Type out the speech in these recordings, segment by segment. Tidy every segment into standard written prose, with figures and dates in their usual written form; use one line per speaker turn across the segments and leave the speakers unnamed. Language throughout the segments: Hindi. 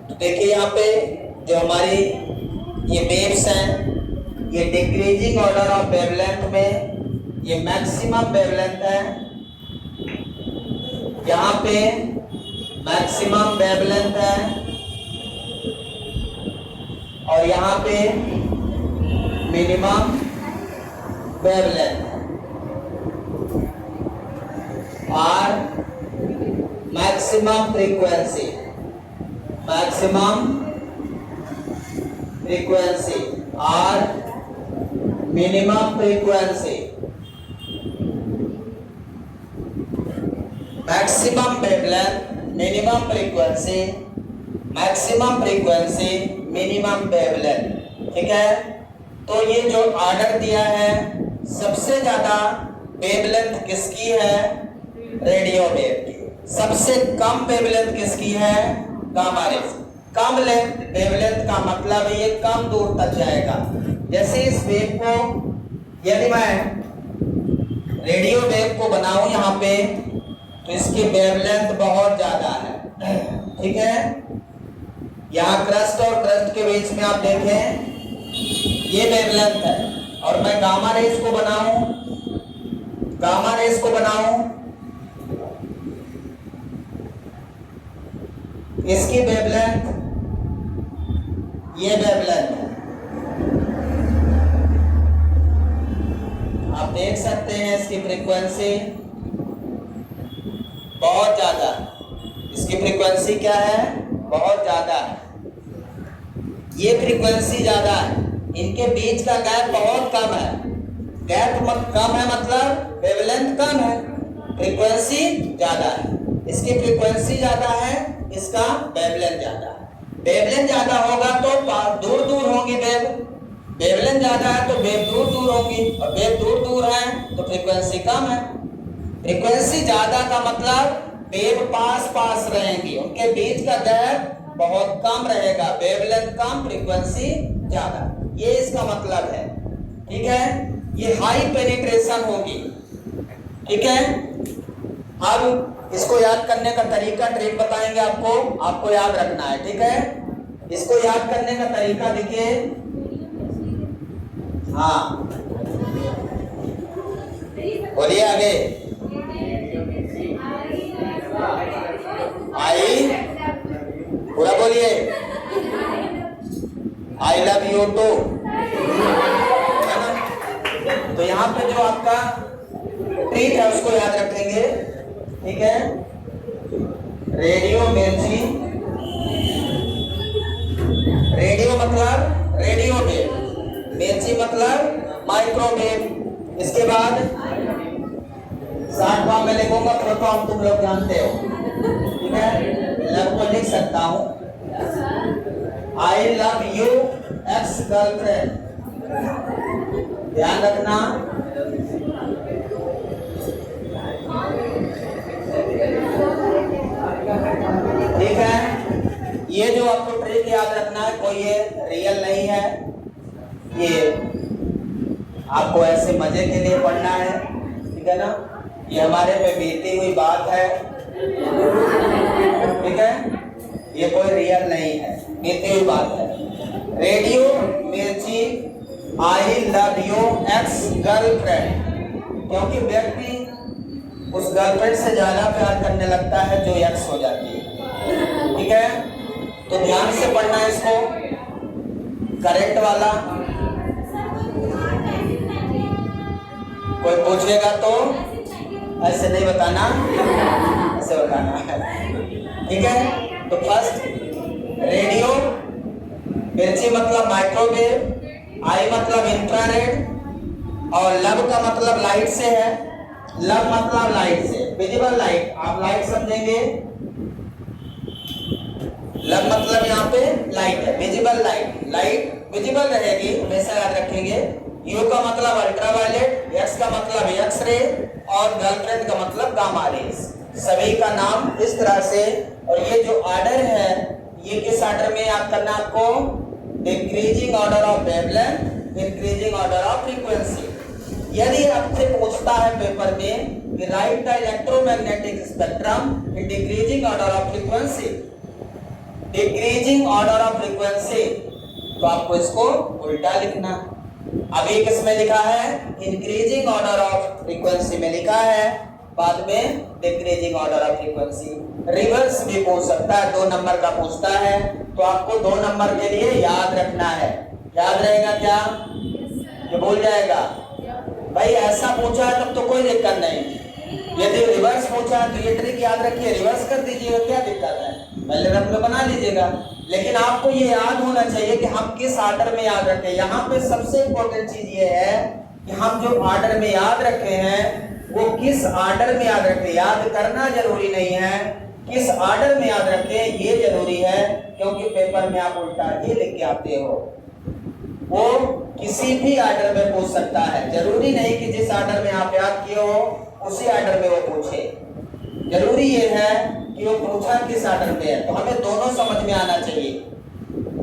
तो देखिए यहाँ पे जो हमारी ये वेव्स हैं, ये डिक्रीजिंग ऑर्डर ऑफ वेवलेंथ में ये मैक्सिमम वेवलेंथ है, यहाँ पे मैक्सिमम वेवलेंथ है और यहाँ पे मिनिमम वेवलेंथ है और मैक्सिमम फ्रीक्वेंसी और minimum frequency. Maximum wavelength, minimum frequency, maximum frequency, minimum wavelength. ठीक है, तो ये जो ऑर्डर दिया है सबसे ज्यादा वेवलेंथ किसकी है? रेडियो वेव की। सबसे कम वेवलेंथ किसकी है? Gamma rays. कम वेवलेंथ का मतलब ये कम दूर तक जाएगा। जैसे इस वेव को यदि मैं रेडियो वेव को बनाऊं यहाँ पे तो इसकी वेवलेंथ बहुत ज्यादा है। ठीक है, यहाँ क्रस्ट और क्रस्ट के बीच में आप देखें ये वेवलेंथ है और मैं गामा रेज को बनाऊं इसकी वेवलेंथ ये वेवलेंथ है। आप देख सकते हैं इसकी फ्रीक्वेंसी बहुत ज्यादा है। इसकी फ्रीक्वेंसी क्या है? बहुत ज्यादा है। ये फ्रीक्वेंसी ज्यादा है, इनके बीच का गैप बहुत कम है। गैप कम है मतलब वेवलेंथ कम है, फ्रीक्वेंसी ज्यादा है। इसकी फ्रीक्वेंसी ज्यादा है, इसका वेवलेंथ ज्यादा है। वेवलेंथ ज्यादा होगा तो दूर दूर होंगी वेव, वेवलेंथ ज्यादा है तो वेव दूर दूर होंगी और वेव दूर दूर है तो फ्रीक्वेंसी कम है। फ्रीक्वेंसी ज्यादा का मतलब वेव पास पास रहेंगी, उनके बीच का गैप बहुत कम रहेगा, वेवलेंथ कम फ्रीक्वेंसी ज्यादा, ये इसका मतलब है। ठीक है, ये हाई पेनिट्रेशन होगी। ठीक है, अब इसको याद करने का तरीका ट्रिक बताएंगे आपको याद रखना है। ठीक है, इसको याद करने का तरीका देखिए। हाँ बोलिए आगे। आई पूरा बोलिए। I love you too. तो यहाँ पे जो आपका ट्रिक है उसको याद रखेंगे। ठीक है, रेडियो मिर्ची, रेडियो मतलब रेडियो वेव, मिर्ची मतलब माइक्रोवेव। इसके बाद 60वां में लिखूंगा प्रोटॉन, तुम लोग जानते हो। ठीक है, लव को लिख सकता हूं, आई लव यू एक्स गर्लफ्रेंड। ध्यान रखना, ठीक है। ये जो आपको ट्रिक याद रखना है, कोई ये रियल नहीं है, ये आपको ऐसे मजे के लिए पढ़ना है। ठीक है ना, ये हमारे पे बीती हुई बात है। ठीक है, ये कोई रियल नहीं है, बीती हुई बात है। रेडियो मिर्ची आई लव यू एक्स गर्लफ्रेंड, क्योंकि व्यक्ति उस गर्लफ्रेंड से ज्यादा प्यार करने लगता है जो एक्स हो जाती है। ठीक है, तो ध्यान से पढ़ना है इसको, करेक्ट वाला। कोई पूछेगा तो ऐसे नहीं बताना, ऐसे बताना है। ठीक है, तो फर्स्ट रेडियो, मिर्ची मतलब माइक्रोवेव, आई मतलब इंफ्रारेड और लव का मतलब लाइट से है। लव मतलब लाइट से, विजिबल लाइट, आप लाइट समझेंगे। लव मतलब यहाँ पे लाइट है, विजिबल लाइट, लाइट विजिबल रहेगी, हमेशा याद रखेंगे। यू का मतलब अल्ट्रावायलेट, एक्स का मतलब एक्स रे और गर्लफ्रेंड का मतलब गामा रेज। सभी का नाम इस तरह से। और ये जो ऑर्डर है ये किस ऑर्डर में याद करना आपको? Decreasing order of wavelength, increasing order of frequency. यदि आपसे पूछता है पेपर में कि right the electromagnetic spectrum in decreasing order of frequency, decreasing order of frequency, तो आपको इसको उल्टा लिखना। अभी किसमें लिखा है? इंक्रीजिंग ऑर्डर ऑफ फ्रीक्वेंसी में लिखा है, बाद में decreasing order of frequency. Reverse भी पूछ सकता है, 2 नंबर का पूछता है, तो आपको 2 नंबर के लिए याद रखना है। याद रहेगा क्या? ये भूल जाएगा भाई, ऐसा पूछा है तब तो कोई दिक्कत नहीं, यदि रिवर्स पूछा है तो ये ट्रिक याद रखिए, रिवर्स कर दीजिएगा, क्या दिक्कत है, पहले रफ में बना लीजिएगा। लेकिन आपको ये याद होना चाहिए कि हम किस ऑर्डर में याद रखें। यहाँ पे सबसे इंपॉर्टेंट चीज ये है कि हम जो ऑर्डर में याद रखे हैं वो किस ऑर्डर में याद रखें। याद करना जरूरी नहीं है, किस ऑर्डर में याद रखें ये जरूरी है, क्योंकि पेपर में आप उल्टा ही लिख के आते हो। वो किसी भी ऑर्डर में पूछ सकता है, जरूरी नहीं कि जिस ऑर्डर में आप याद किए हो उसी ऑर्डर में वो पूछे। जरूरी ये है कि वो पूछा किस ऑर्डर में है, तो हमें दोनों समझ में आना चाहिए।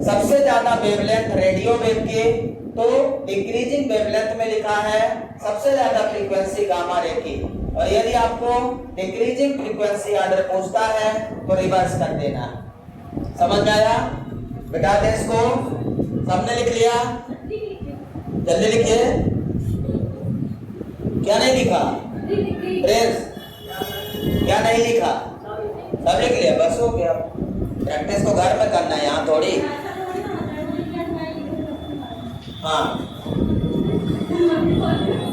सबसे ज्यादा वेवलेंथ रेडियो वेव के, तो डिक्रीजिंग वेवलेंथ में लिखा है सबसे ज्यादा फ्रीक्वेंसी गामा रे की, और यदि आपको डिक्रीजिंग फ्रीक्वेंसी ऑर्डर पूछता है तो रिवर्स कर देना। समझ में आया? बेटा दे इसको, सबने लिख लिया? जल्दी लिखिए। क्या नहीं लिखा? प्रेस क्या नहीं लिखा? सब लिख लिया, बस हो गया। प्रैक्टिस तो घर में करना है, यहाँ थोड़ी। हाँ,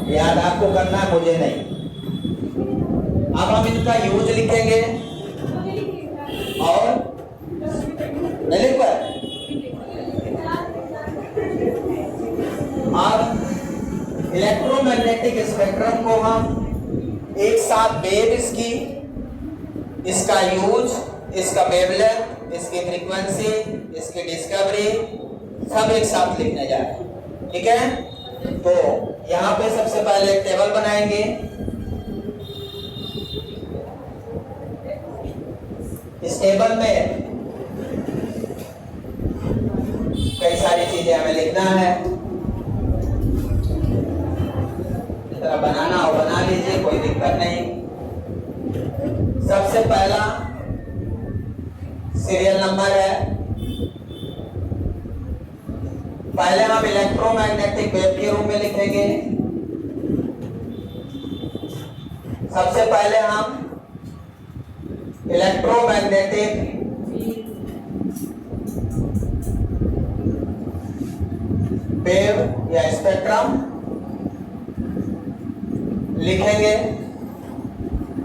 याद आपको करना है, मुझे नहीं। अब हम इनका यूज लिखेंगे और नहीं लिख पाए। अब इलेक्ट्रोमैग्नेटिक स्पेक्ट्रम को हम एक साथ वेव इसकी, इसका यूज, इसका वेवलेंथ, इसकी फ्रीक्वेंसी, इसकी डिस्कवरी सब एक साथ लिखने जा रहे हैं। ठीक है, तो यहाँ पे सबसे पहले एक टेबल बनाएंगे। इस टेबल में कई सारी चीजें हमें लिखना है। बनाना हो बना लीजिए, कोई दिक्कत नहीं। सबसे पहला सीरियल नंबर है। पहले हम इलेक्ट्रोमैग्नेटिक वेव के रूप में लिखेंगे। सबसे पहले हम इलेक्ट्रोमैग्नेटिक वेव या स्पेक्ट्रम लिखेंगे।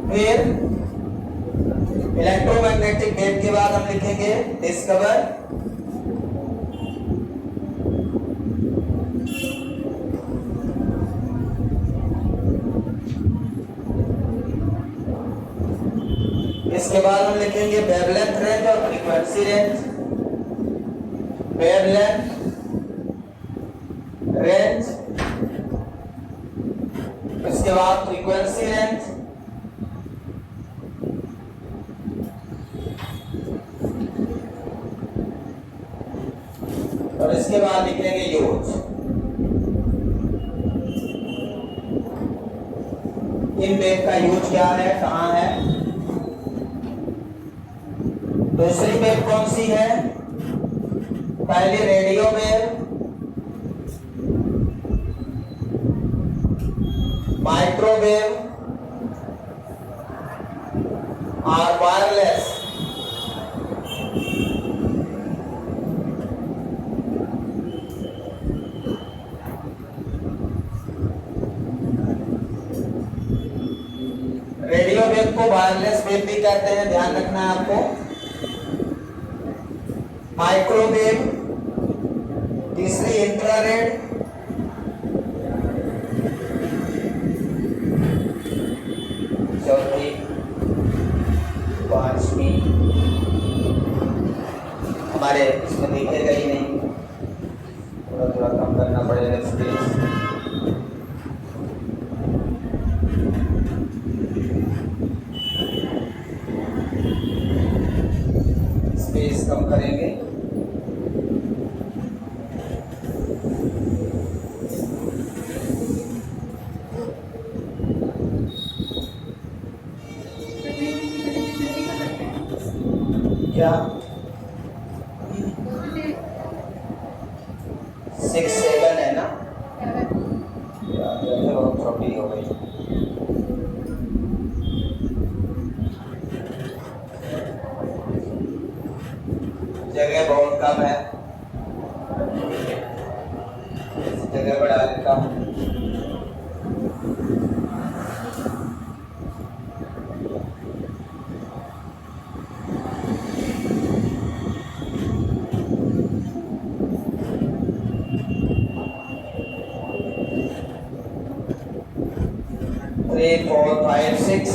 फिर इलेक्ट्रोमैग्नेटिक वेव के बाद हम लिखेंगे डिस्कवर। इसके बाद हम लिखेंगे वेवलेंथ रेंज और फ्रीक्वेंसी रेंज। वेवलेंथ रेंज, इसके बाद फ्रीक्वेंसी रेंज, और इसके बाद लिखेंगे यूज। इन वेव का यूज क्या है, कहां है। दूसरी वेव कौन सी है? पहली रेडियो वेव, माइक्रोवेव और वायरलेस। रेडियो वेव को वायरलेस वेव भी कहते हैं, ध्यान रखना है आपको। माइक्रोवेव, तीसरी इंफ्रारेड, चौथी, पांचवी हमारे इसमें दिखेगा ही नहीं, थोड़ा थोड़ा कम करना पड़ेगा स्पेस। स्पेस कम करेंगे। क्या 6-7 है ना, बहुत छोटी हो गई। जगह बहुत कम है, जगह बढ़ा लेता हूँ। Three, 4, 5, 6.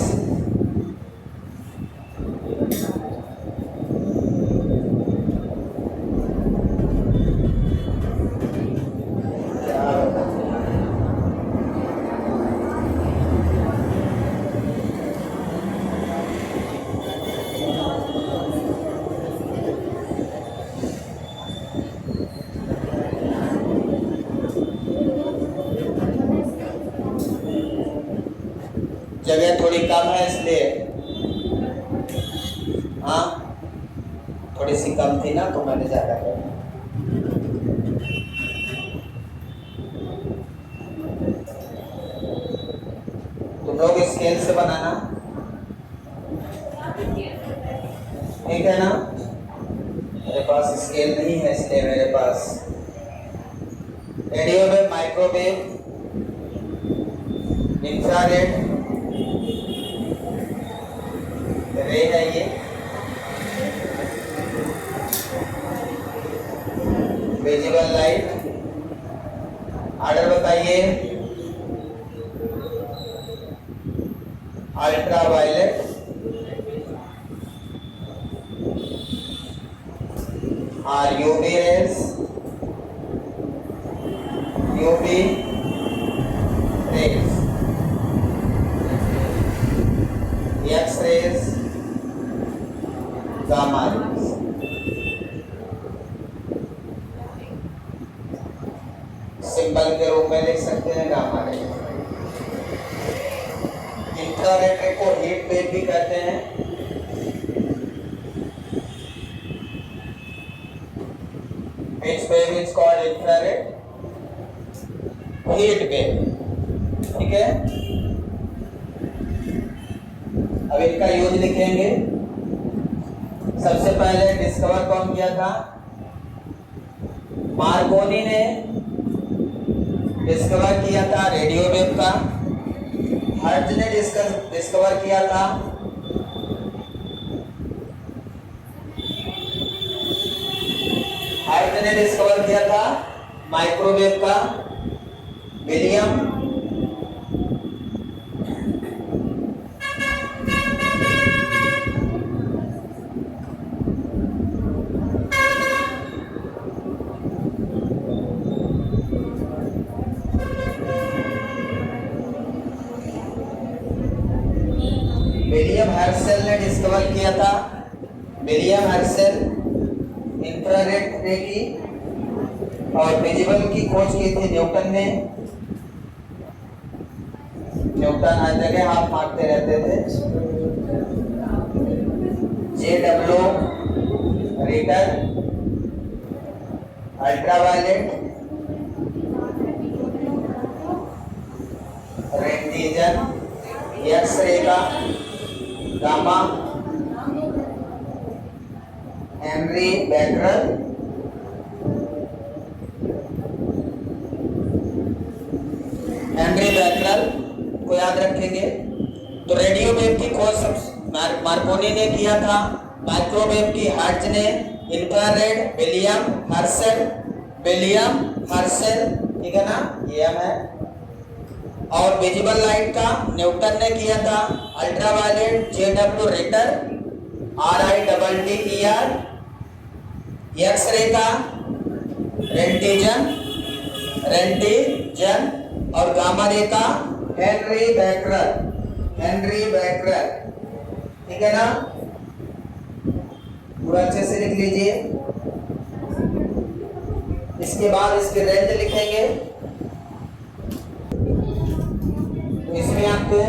जगह थोड़ी कम है इसलिए, हाँ थोड़ी सी कम थी ना तो मैंने ज्यादा कर दिया। तुम लोग स्केल से बनाना, ठीक है ना। मेरे पास स्केल नहीं है इसलिए मेरे पास radio wave, microwave, infrared ray है ये, विजिबल लाइट। ऑर्डर बताइए। अल्ट्रा वायलेट, और UV rays, UV rays, X rays, gamma rays. Symbol के रूप में लिख सकते हैं गामा रेज। इंफ्रारेड रे को हीट वेव भी कहते हैं। Which wave is called infrared? Heat wave, ठीक है। अब इनका यूज लिखेंगे। सबसे पहले डिस्कवर कौन किया था? मार्कोनी ने डिस्कवर किया था रेडियो वेव का। हर्ट्ज ने डिस्कवर किया था हर्ट्ज ने डिस्कवर किया था माइक्रोवेव का। विलियम हर्शेल ने डिस्कवर किया था। विलियम हर्शेल इंफ्रारेड रे की और विजिबल की खोज की थी न्यूटन ने। न्यूटन हर जगह हाथ मारते रहते थे। JW Ritter, ultraviolet, Roentgen, X ray का, गामा, हेनरी बैकरल, को याद रखेंगे। तो रेडियो वेव की खोज मार्कोनी ने किया था, माइक्रोवेव की हर्ट्ज ने, इंफ्रारेड विलियम हर्शेल, ठीक है ना, ये है। और विजिबल लाइट का न्यूटन ने किया था। Ultraviolet JW Ritter, RIDDER। X ray का रेंटीजन और गामा रे का हेनरी बैकरल, ठीक है ना। पूरा अच्छे से लिख लीजिए। इसके बाद इसके रेंज लिखेंगे। तो इसमें आपको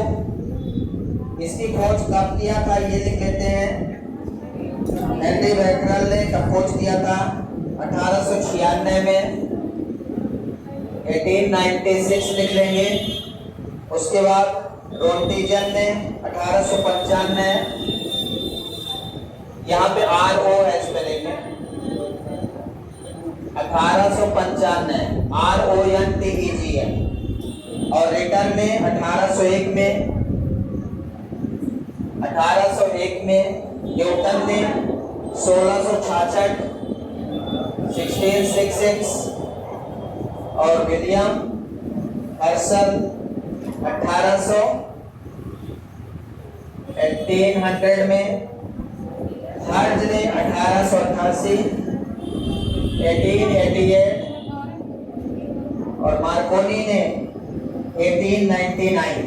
इसकी खोज कब किया था ये लिख लेते हैं। हेनरी बैकरल ने कब खोज किया था? 1896 में। 1896 लिख लेंगे। उसके बाद रोंटीजन ने 1895, यहाँ पे ROH पे लेंगे 1895 RONTEGN, और रिटर्न में 1801 में न्यूटन ने 1666 1666, और विलियम हर्सल 1800 में, हर्ज ने 1888 1888, और मार्कोनी ने 1899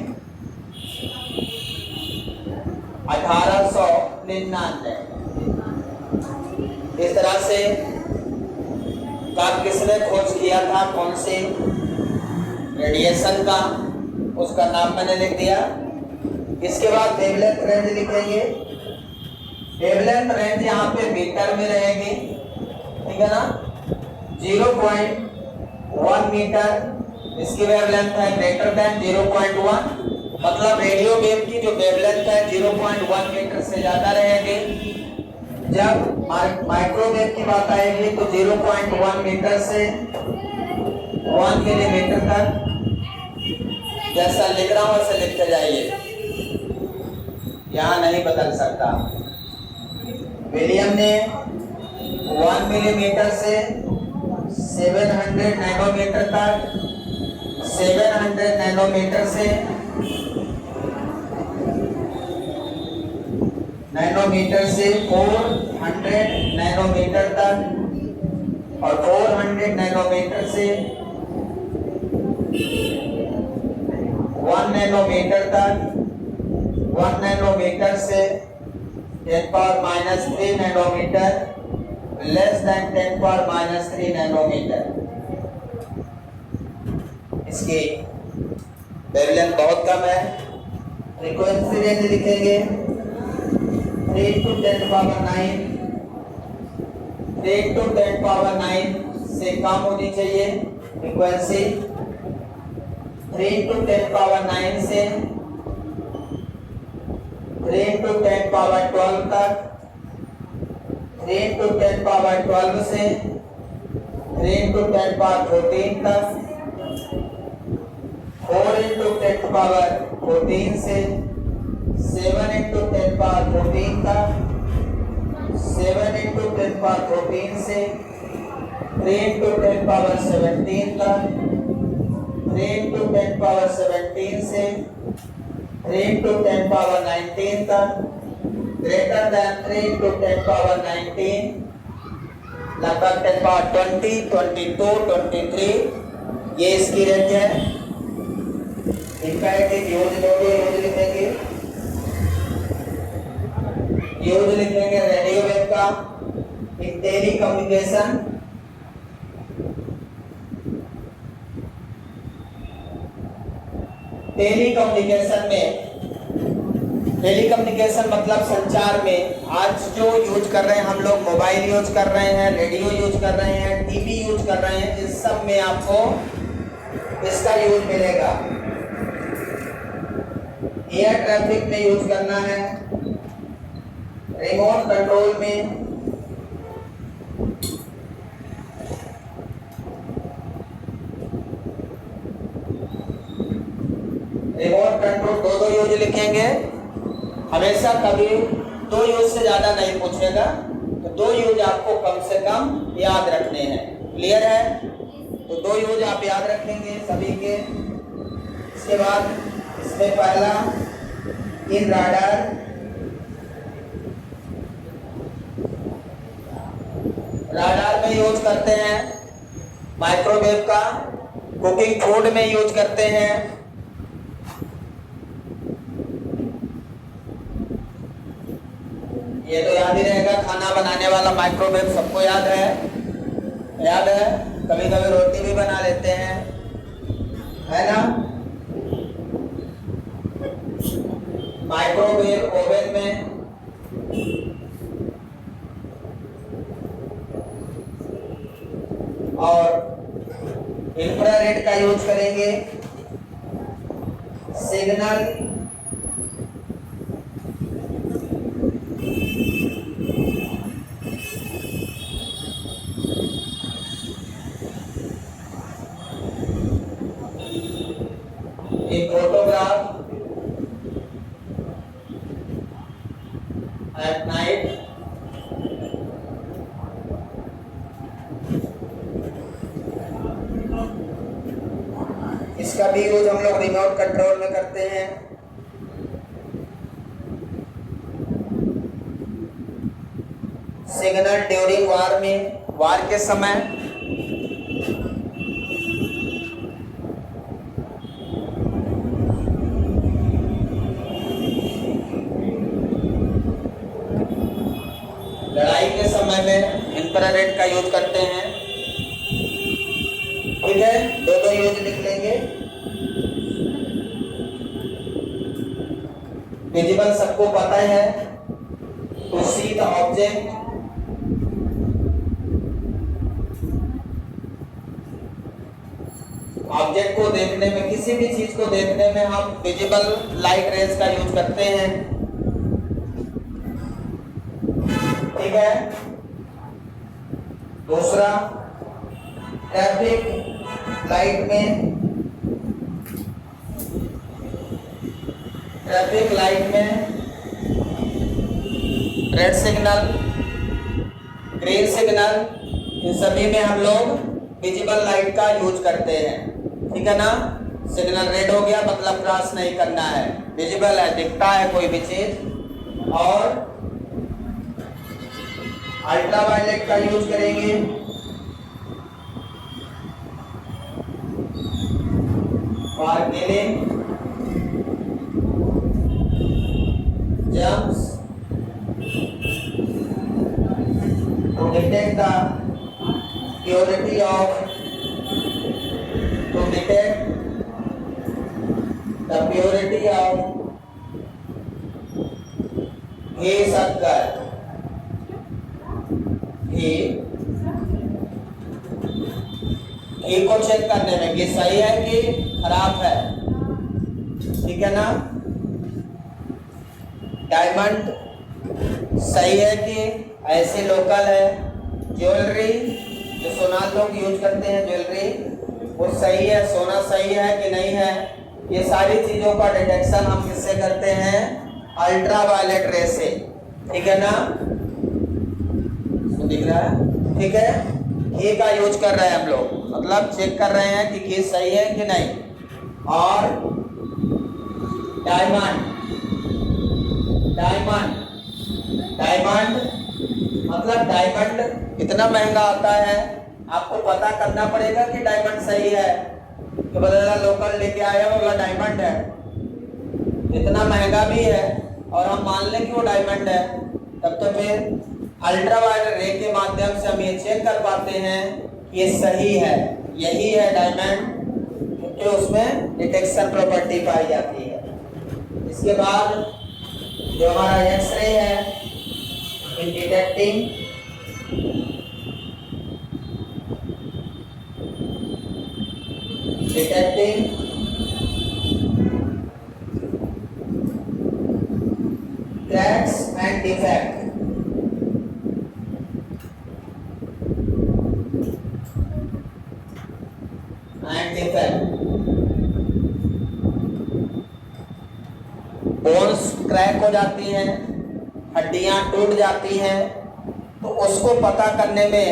1899। इस तरह से कब किसने खोज किया था, कौन से रेडिएशन का, उसका नाम मैंने लिख दिया। इसके बाद वेवलेंथ रेंज लिखेंगे। वेवलेंथ रेंज यहाँ पे मीटर में रहेगी, ठीक है ना। 0.1 मीटर इसकी वेवलेंथ है, ग्रेटर देन 0.1, मतलब रेडियो वेव की जो वेवलेंथ है 0.1 मीटर से ज्यादा रहेगी। जब माइक्रोवेव की बात आएगी तो 0.1 मीटर से 1 मिलीमीटर तक, जैसा लिख रहा हूं वैसे लिखते जाइए, यहाँ नहीं बदल सकता। विलियम ने 1 मिलीमीटर से 700 नैनोमीटर तक, 700 नैनोमीटर से 400 नैनोमीटर तक, और 400 नैनोमीटर से 1 नैनोमीटर तक, 1 नैनोमीटर से 10⁻³ नैनोमीटर, लेस देन 10⁻³ नैनोमीटर। इसकी वेवलेंथ बहुत कम है। फ्रीक्वेंसी रेंज लिखेंगे 3 to 10⁻9, 3 to 10⁻9 से कम होनी चाहिए फ्रीक्वेंसी। 3 to 10⁻9 से 3 to 10⁻12 तक, 3 to 10⁻12 से 3 to 10⁻14 तक, 4 into 10⁻14 से 7 into 10⁻14 तक, 7 into 10⁻14 से 3 into 10⁻17 तक, 3 into 10⁻17 से 3 into 10⁻19 तक, ग्रेटर देन 3 into 10⁻19, लगभग 10⁻20, 22, 23, ये इसकी रेंज है। इनफैक्ट यूज लिखेंगे, यूज लिखेंगे रेडियो वेव का इन टेलीकम्युनिकेशन। टेलीकम्युनिकेशन मतलब संचार में आज जो यूज कर रहे हैं हम लोग, मोबाइल यूज कर रहे हैं, रेडियो यूज कर रहे हैं, टीवी यूज कर रहे हैं, इस सब में आपको इसका यूज मिलेगा। एयर ट्रैफिक में यूज करना है, रिमोट कंट्रोल में, रिमोट कंट्रोल दो यूज लिखेंगे। हमेशा कभी 2 यूज से ज्यादा नहीं पूछेगा, तो 2 यूज आपको कम से कम याद रखने हैं। क्लियर है? तो 2 यूज आप याद रखेंगे सभी के। इसके बाद इसमें पहला इन राडार, राडार में यूज करते हैं माइक्रोवेव का, कुकिंग फूड में यूज करते हैं, ये तो याद ही रहेगा, खाना बनाने वाला माइक्रोवेव सबको याद है, याद है। कभी कभी रोटी भी बना लेते हैं, है ना। माइक्रोवेव ओवन में और इंफ्रारेड का यूज करेंगे, signal in photograph at night, इसका भी यूज हम लोग रिमोट कंट्रोल में करते हैं। सिग्नल ड्यूरिंग वार में, वार के समय लड़ाई के समय में इंफ्रारेड का यूज करते हैं। ठीक है, दो यूज लिख लेंगे। विजिबल सबको पता है, to see the object, object को देखने में, किसी भी चीज को देखने में हम विजिबल लाइट रेज का यूज करते हैं। ठीक है, दूसरा ट्रैफिक लाइट में, ट्रैफिक लाइट में रेड सिग्नल, ग्रीन सिग्नल, इन सभी में हम लोग विजिबल लाइट का यूज करते हैं। ठीक है ना, सिग्नल रेड हो गया मतलब क्रॉस नहीं करना है, विजिबल है, दिखता है कोई भी चीज। और अल्ट्रावायलेट का यूज करेंगे, for killing germs, to detect the purity of, to detect the purity of घी शक्कर, घी को चेक करने में कि सही है कि खराब है। ठीक है ना, डायमंड सही है कि ऐसे लोकल है, ज्वेलरी जो सोना लोग यूज करते हैं ज्वेलरी, वो सही है, सोना सही है कि नहीं है। ये सारी चीजों का डिटेक्शन हम किससे करते हैं, अल्ट्रावायलेट रे से। ठीक है ना, दिख रहा है। ठीक है, घी का यूज कर रहे हैं हम लोग, मतलब चेक कर रहे हैं कि घी सही है कि नहीं। और डायमंड, डायमंड, डायमंड मतलब डायमंड इतना महंगा आता है, आपको पता करना पड़ेगा कि डायमंड सही है कि बदला लोकल लेके आया बोला डायमंड है, इतना महंगा भी है और हम मान लें कि वो डायमंड है, तब तो फिर अल्ट्रावायलेट रे के माध्यम से हम ये चेक कर पाते हैं कि ये सही है, यही है डायमंड, क्योंकि उसमें डिटेक्शन प्रॉपर्टी पाई जाती है। इसके बाद जो हमारा एक्सरे है, in detecting cracks and defect, bones crack हो जाती हैं, हड्डियां टूट जाती हैं, तो उसको पता करने में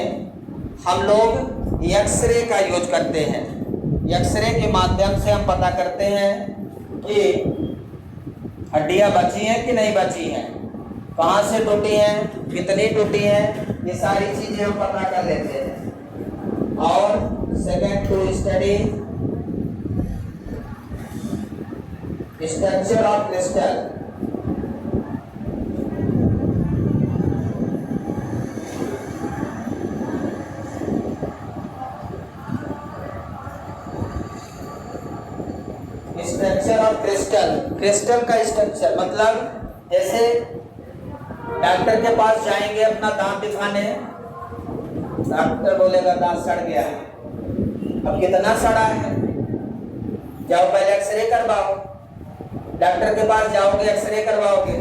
हम लोग एक्सरे का यूज करते हैं। एक्सरे के माध्यम से हम पता करते हैं कि हड्डियां बची हैं कि नहीं बची हैं, कहाँ से टूटी हैं, कितनी टूटी हैं, ये सारी चीजें हम पता कर लेते हैं। और second, to study structure of crystal, structure of crystal, crystal का स्ट्रक्चर मतलब जैसे डॉक्टर के पास जाएंगे अपना दांत दिखाने, डॉक्टर बोलेगा दांत सड़ गया है, अब कितना सड़ा है, जाओ पहले एक्सरे करवाओ, डॉक्टर के पास जाओगे एक्सरे करवाओगे,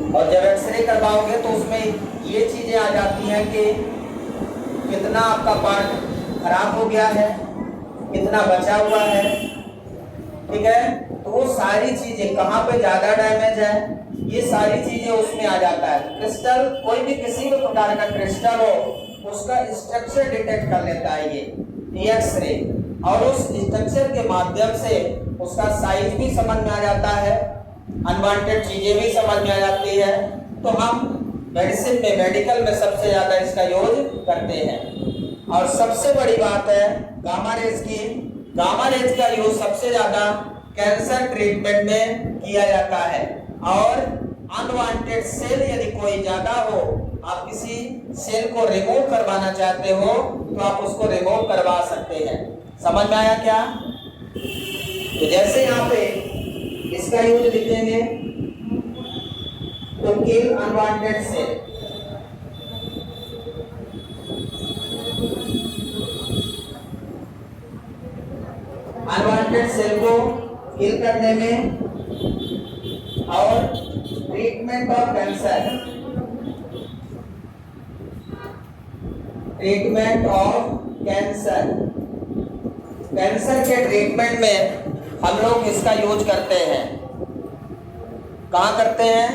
और जब एक्सरे करवाओगे तो उसमें ये चीजें आ जाती हैं कि कितना आपका पार्ट खराब हो गया है, कितना बचा हुआ है, ठीक है। तो वो सारी चीजें कहाँ पे ज्यादा डैमेज है, ये सारी चीजें उसमें आ जाता है। क्रिस्टल, कोई भी किसी भी प्रकार का क्रिस्टल हो उसका स्ट्रक्चर डिटेक्ट कर लेता है ये एक्सरे, और उस स्ट्रक्चर के माध्यम से उसका साइज भी समझ में आ जाता है, अनवांटेड चीजें भी समझ में आ जाती है। तो हम मेडिसिन में, मेडिकल में सबसे ज्यादा इसका यूज करते हैं। और सबसे बड़ी बात है गामा रेज की। गामा रेज का यूज सबसे ज्यादा कैंसर ट्रीटमेंट में किया जाता है, और अनवांटेड सेल यदि कोई ज्यादा हो, आप किसी सेल को रिमूव करवाना चाहते हो तो आप उसको रिमूव करवा सकते हैं। समझ में आया क्या? तो जैसे यहाँ पे इसका यूज लिखेंगे तो किल अनवांटेड सेल, अनवांटेड सेल को किल करने में, और treatment of cancer, treatment of cancer, cancer के ट्रीटमेंट में हम लोग इसका यूज करते हैं। कहाँ करते हैं?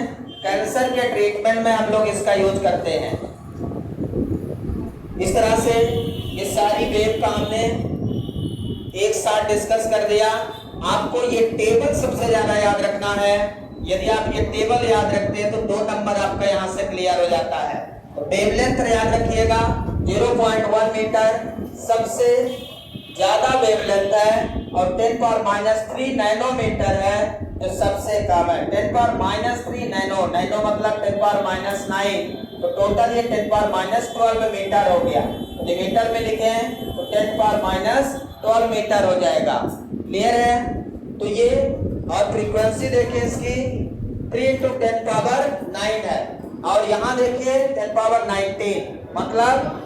कैंसर के ट्रीटमेंट में हम लोग इसका यूज करते हैं। इस तरह से ये सारी वेव का हमने एक साथ डिस्कस कर दिया। आपको ये टेबल सबसे ज्यादा याद रखना है। यदि आप ये टेबल याद रखते हैं तो 2 नंबर आपका यहाँ से क्लियर हो जाता है। तो वेवलेंथ याद रखिएगा, 0.1 मीटर सबसे ज्यादा वेवलेंथ है, और 10⁻³ नैनोमीटर है जो सबसे कम है। 10⁻³ नैनो, नैनो मतलब 10⁻⁹, तो टोटल ये 10⁻12 मीटर हो गया। तो मीटर में लिखें तो 10⁻12 मीटर हो जाएगा। क्लियर है? तो ये, और फ्रीक्वेंसी देखिए इसकी 3 × 10⁻9 है, और यहाँ देखिए 10⁻19, मतलब